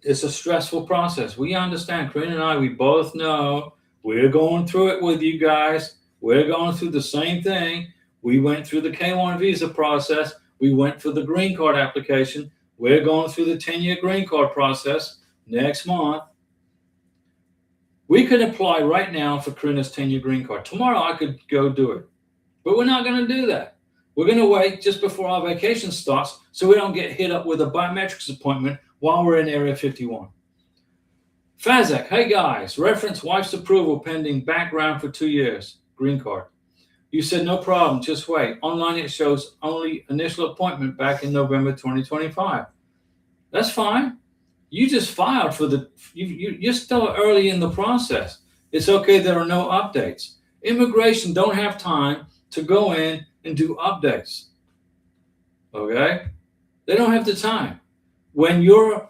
It's a stressful process. We understand. Karina and I, we both know we're going through it with you guys. We're going through the same thing. We went through the K-1 visa process. We went for the green card application. We're going through the 10-year green card process next month. We could apply right now for Karina's 10-year green card. Tomorrow I could go do it. But we're not going to do that. We're going to wait just before our vacation starts so we don't get hit up with a biometrics appointment while we're in Area 51. Fazak, hey guys, reference wife's approval pending background for 2 years. Green card. You said no problem, just wait. Online it shows only initial appointment back in November 2025. That's fine. You just filed for you're still early in the process. It's okay, there are no updates. Immigration don't have time to go in and do updates. Okay? They don't have the time. When your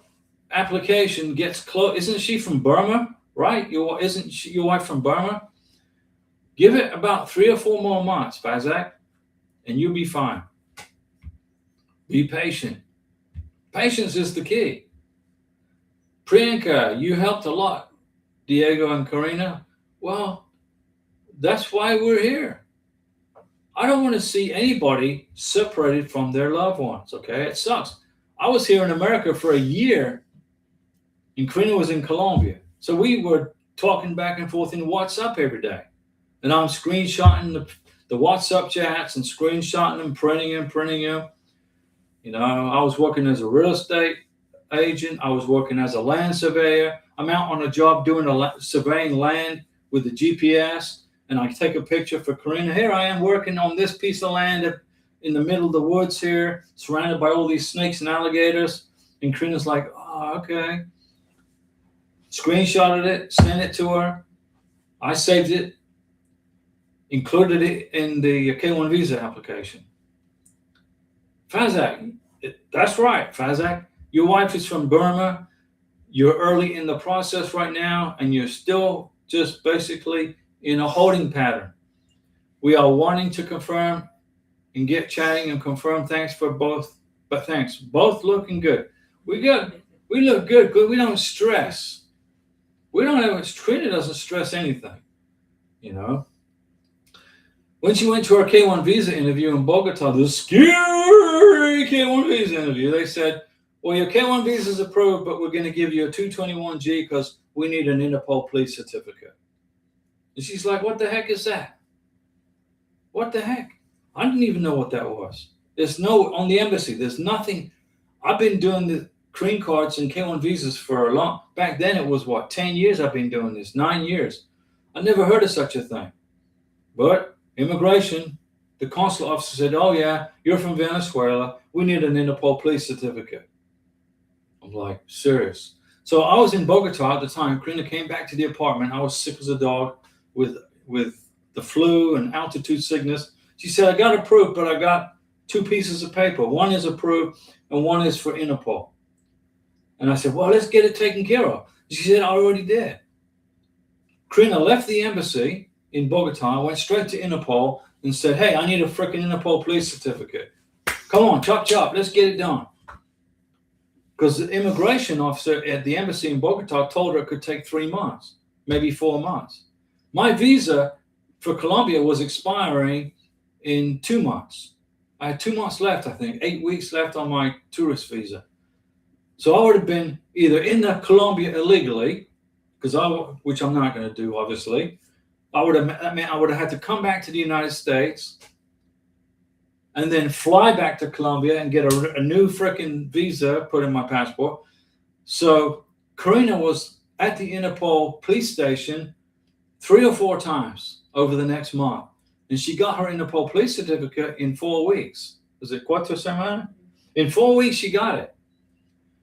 application gets close, isn't she from Burma, right? Isn't your wife from Burma? Give it about 3 or 4 more months, Fazak, and you'll be fine. Be patient. Patience is the key. Priyanka, you helped a lot, Diego and Karina. Well, that's why we're here. I don't want to see anybody separated from their loved ones, okay? It sucks. I was here in America for a year, and Karina was in Colombia. So we were talking back and forth in WhatsApp every day. And I'm screenshotting the WhatsApp chats and screenshotting them, printing them. You know, I was working as a real estate agent. I was working as a land surveyor. I'm out on a job doing surveying land with the GPS, and I take a picture for Karina. Here I am working on this piece of land in the middle of the woods here, surrounded by all these snakes and alligators. And Karina's like, oh, okay. Screenshotted it, sent it to her. I saved it, included it in the K1 visa application. Fazak, that's right, Fazak. Your wife is from Burma. You're early in the process right now, and you're still just basically in a holding pattern. We are wanting to confirm and get chatting and confirm. Thanks for both, but thanks. Both looking good. We look good. We don't stress. We don't have Trina doesn't stress anything, you know. When she went to her K1 visa interview in Bogota, the scary K1 visa interview, they said, well, your K1 visa is approved, but we're going to give you a 221G because we need an Interpol police certificate. And she's like, what the heck is that? What the heck? I didn't even know what that was. There's no, on the embassy, there's nothing. I've been doing the green cards and K1 visas for a long, back then it was what, 10 years I've been doing this, 9 years. I never heard of such a thing. But immigration, the consular officer said, oh yeah, you're from Venezuela. We need an Interpol police certificate. I'm like, serious. So I was in Bogota at the time. Karina came back to the apartment. I was sick as a dog with the flu and altitude sickness. She said, I got approved, but I got 2 pieces of paper. One is approved and one is for Interpol. And I said, well, let's get it taken care of. She said, I already did. Karina left the embassy in Bogota, went straight to Interpol and said, hey, I need a freaking Interpol police certificate. Come on, chop, chop, let's get it done. Because the immigration officer at the embassy in Bogota told her it could take 3 months, maybe 4 months. My visa for Colombia was expiring in 2 months. I had 2 months left, I think, 8 weeks left on my tourist visa. So I would have been either in Colombia illegally, which I'm not going to do, obviously. That meant I would have had to come back to the United States and then fly back to Colombia and get a new freaking visa put in my passport. So Karina was at the Interpol police station 3 or 4 times over the next month. And she got her Interpol police certificate in 4 weeks. Was it 4 semanas? In 4 weeks, she got it.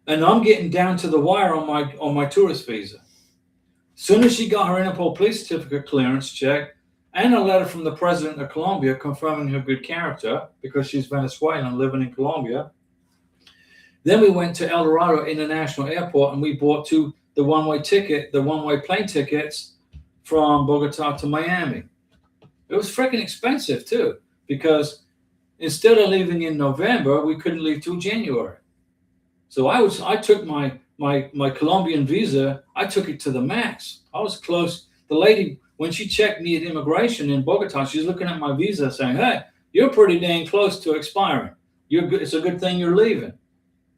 And I'm getting down to the wire on my tourist visa. As soon as she got her Interpol police certificate clearance check and a letter from the president of Colombia confirming her good character because she's Venezuelan living in Colombia, then we went to El Dorado International Airport and we bought the one-way plane tickets from Bogota to Miami. It was freaking expensive too, because instead of leaving in November, we couldn't leave till January. So I took my Colombian visa, I took it to the max. I was close. The lady, when she checked me at immigration in Bogota, she's looking at my visa saying, hey, you're pretty dang close to expiring. You're good. It's a good thing you're leaving.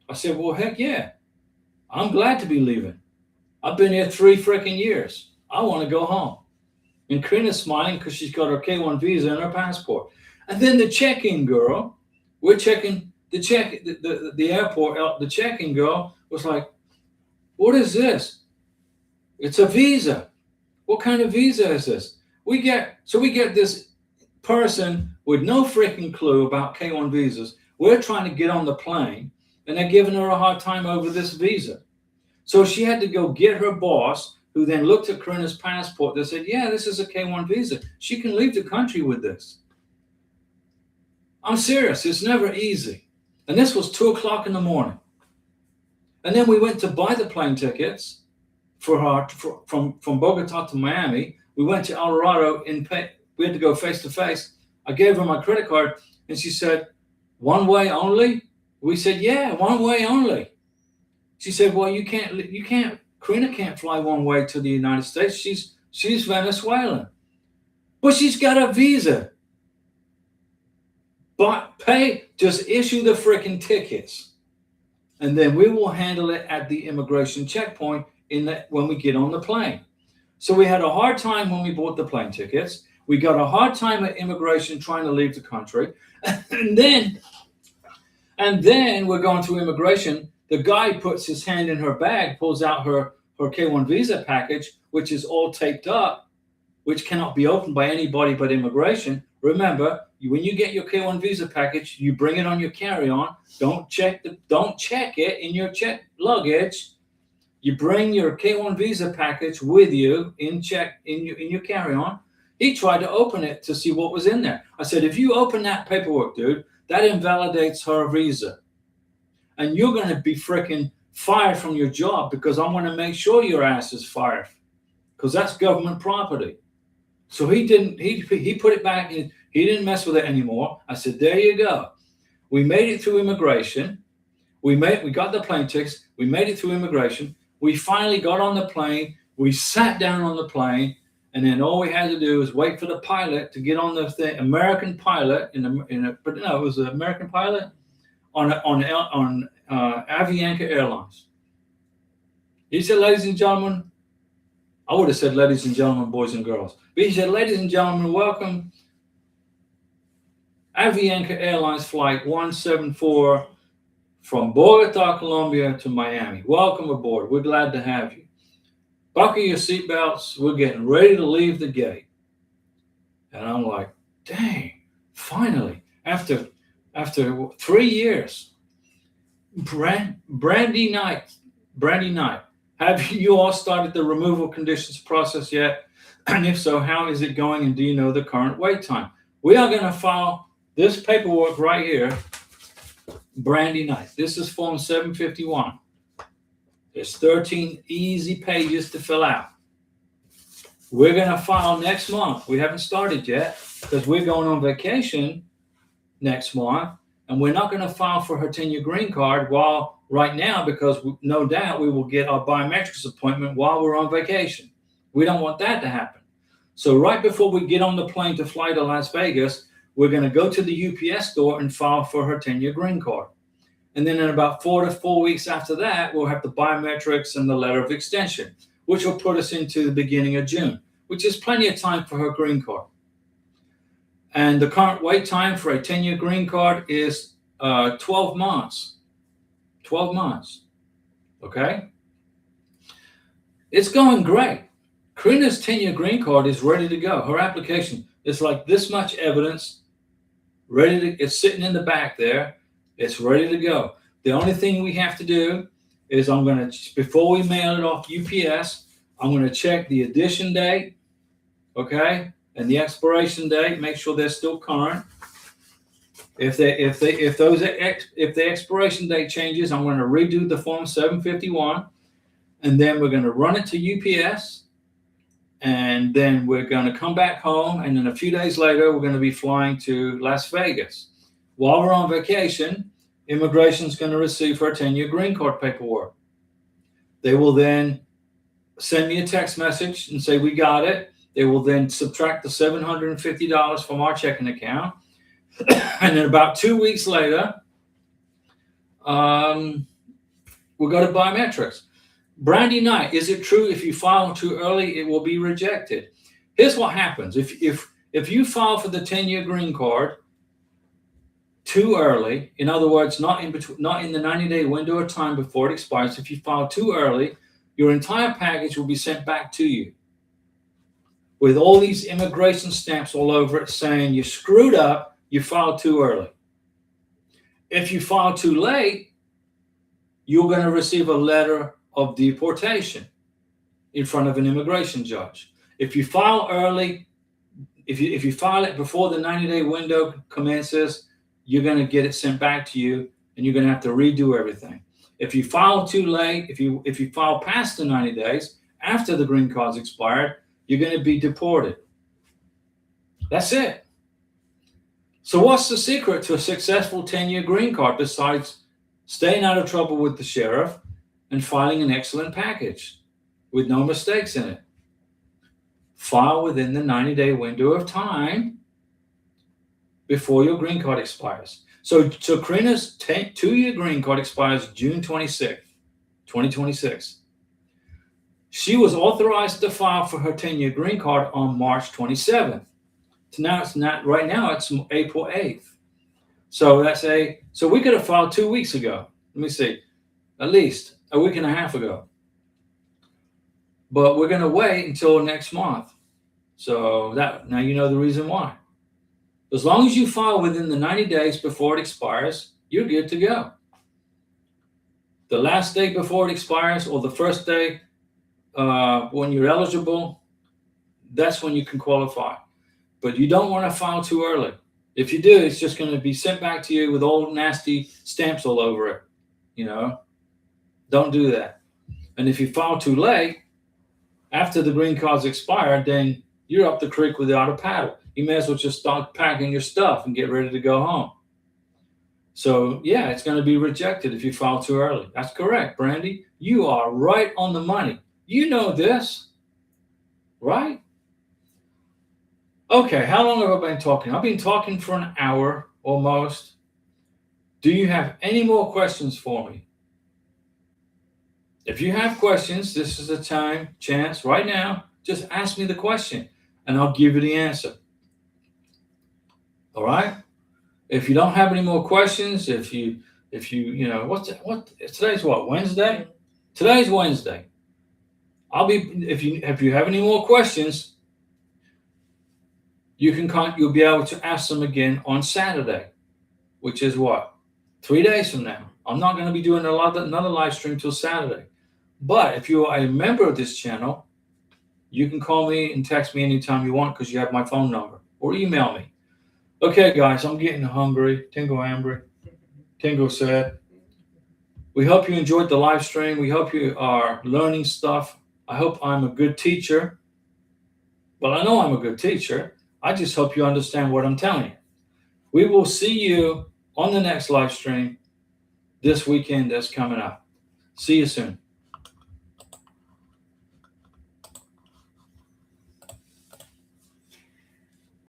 I said, well, heck yeah. I'm glad to be leaving. I've been here 3 freaking years. I want to go home. And Karina's smiling because she's got her K1 visa and her passport. And then the check-in girl, we're checking the airport, the check-in girl was like, what is this? It's a visa. What kind of visa is this? We get this person with no freaking clue about K1 visas. We're trying to get on the plane and they're giving her a hard time over this visa. So she had to go get her boss, who then looked at Karina's passport. They said, yeah, this is a K1 visa. She can leave the country with this. I'm serious. It's never easy. And this was 2:00 in the morning. And then we went to buy the plane tickets for her from Bogota to Miami. We went to El Dorado we had to go face to face. I gave her my credit card and she said, one way only? We said, yeah, one way only. She said, well, Karina can't fly one way to the United States. She's Venezuelan. But she's got a visa. But just issue the freaking tickets. And then we will handle it at the immigration checkpoint when we get on the plane. So we had a hard time when we bought the plane tickets. We got a hard time at immigration trying to leave the country. And then we're going through immigration. The guy puts his hand in her bag, pulls out her K-1 visa package, which is all taped up, which cannot be opened by anybody but immigration. Remember, when you get your K-1 visa package, you bring it on your carry-on. Don't check it in your luggage. You bring your K-1 visa package with you in your carry-on. He tried to open it to see what was in there. I said, if you open that paperwork, dude, that invalidates her visa. And you're going to be freaking fired from your job, because I'm going to make sure your ass is fired, because that's government property. So he put it back in. He didn't mess with it anymore. I said, there you go. We made it through immigration. We got the plane tickets. We made it through immigration. We finally got on the plane. We sat down on the plane, and then all we had to do was wait for the pilot to get on the thing. American pilot but no, it was an American pilot on Avianca Airlines. He said, ladies and gentlemen, I would have said, ladies and gentlemen, boys and girls. But he said, ladies and gentlemen, welcome Avianca Airlines Flight 174 from Bogota, Colombia to Miami. Welcome aboard. We're glad to have you. Buckle your seatbelts. We're getting ready to leave the gate. And I'm like, dang, finally, after 3 years, Brandy night, have you all started the removal conditions process yet? And if so, how is it going? And do you know the current wait time? We are going to file this paperwork right here, Brandy night. This is Form 751. There's 13 easy pages to fill out. We're going to file next month. We haven't started yet because we're going on vacation next month. And we're not going to file for her 10-year green card right now, because no doubt we will get our biometrics appointment while we're on vacation. We don't want that to happen. So right before we get on the plane to fly to Las Vegas, we're going to go to the UPS store and file for her 10-year green card. And then in about 4 to 4 weeks after that, we'll have the biometrics and the letter of extension, which will put us into the beginning of June, which is plenty of time for her green card. And the current wait time for a 10-year green card is 12 months. 12 months. Okay? It's going great. Karina's 10-year green card is ready to go. Her application is like this much evidence, it's sitting in the back there. It's ready to go. The only thing we have to do is before we mail it off UPS, I'm going to check the edition date, okay, and the expiration date. Make sure they're still current. If the expiration date changes, I'm going to redo the Form 751, and then we're going to run it to UPS, and then we're going to come back home, and then a few days later, we're going to be flying to Las Vegas. While we're on vacation, immigration is going to receive her 10-year green card paperwork. They will then send me a text message and say, we got it. They will then subtract the $750 from our checking account. And then about 2 weeks later, we'll go to biometrics. Brandy Knight, is it true if you file too early, it will be rejected? Here's what happens. If you file for the 10-year green card too early, in other words, not in the 90-day window of time before it expires, if you file too early, your entire package will be sent back to you with all these immigration stamps all over it saying you screwed up, you filed too early. If you file too late, you're going to receive a letter of deportation in front of an immigration judge. If you file early, if you file it before the 90-day window commences, you're going to get it sent back to you, and you're going to have to redo everything. If you file too late, if you file past the 90 days, after the green card's expired, you're going to be deported. That's it. So what's the secret to a successful 10-year green card besides staying out of trouble with the sheriff and filing an excellent package with no mistakes in it? File within the 90-day window of time before your green card expires. So Karina's 2-year green card expires June 26th, 2026. She was authorized to file for her 10-year green card on March 27th. So now it's not, right now it's April 8th. So so we could have filed 2 weeks ago. Let me see, at least a week and a half ago. But we're going to wait until next month. So now you know the reason why. As long as you file within the 90 days before it expires, you're good to go. The last day before it expires or the first day when you're eligible, that's when you can qualify. But you don't want to file too early. If you do, it's just going to be sent back to you with old nasty stamps all over it. Don't do that. And if you file too late, after the green card's expired, then you're up the creek without a paddle. You may as well just start packing your stuff and get ready to go home. So, yeah, it's going to be rejected if you file too early. That's correct, Brandy. You are right on the money. You know this, right? Okay, how long have I been talking? I've been talking for an hour almost. Do you have any more questions for me? If you have questions, this is the chance right now. Just ask me the question and I'll give you the answer. All right? If you don't have any more questions, if you today's what, Wednesday? Today's Wednesday. If you have any more questions, you'll be able to ask them again on Saturday, which is what? 3 days from now. I'm not going to be doing another live stream till Saturday. But if you are a member of this channel, you can call me and text me anytime you want because you have my phone number, or email me. Okay, guys, I'm getting hungry. Tingle Amber. Tingle said. We hope you enjoyed the live stream. We hope you are learning stuff. I hope I'm a good teacher. Well, I know I'm a good teacher. I just hope you understand what I'm telling you. We will see you on the next live stream this weekend that's coming up. See you soon.